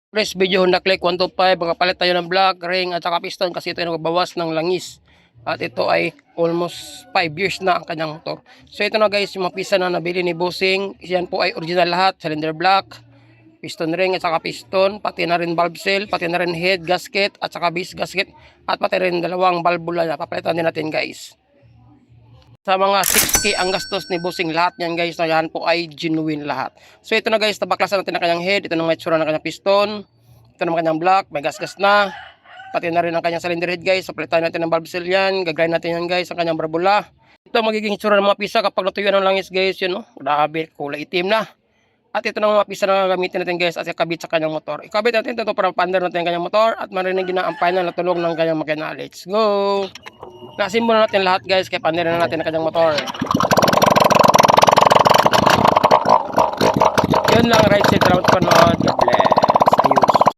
Press video Honda Click 125, magpapalit tayo ng block, ring at saka piston kasi ito ay nagbabawas ng langis. At ito ay almost 5 years na ang kanyang motor. So ito na guys, yung mga pisa na nabili ni Bossing. Yan po ay original lahat, cylinder block, piston ring at saka piston, pati na rin valve seal, pati na rin head gasket at saka base gasket, at pati rin dalawang valvula na papalitan din natin guys. Sa mga 6K ang gastos ni Bossing lahat yan guys, na yan po ay genuine lahat. So ito na guys, tabaklasan natin ang kanyang head, ito na mga itsura ng kanyang piston, ito na kanyang block, may gasgas na, pati na rin ang kanyang cylinder head guys. So palitan natin ng valve seal yan, gagrind natin yan guys, ang kanyang brabula. Ito magiging itsura ng mga pisa kapag natuyuan ng langis guys, yun o, grabe, kulay itim na. At ito na mga pisa na gagamitin natin guys at ikabit sa kanyang motor. Ikabit natin ito para pander natin ang kanyang motor at marinig na ang final na tulog ng kanyang makina. Let's go! Nasimbol na natin lahat guys, kaya pander na natin ang kanyang motor. Yun lang, right side, salamat sa panood.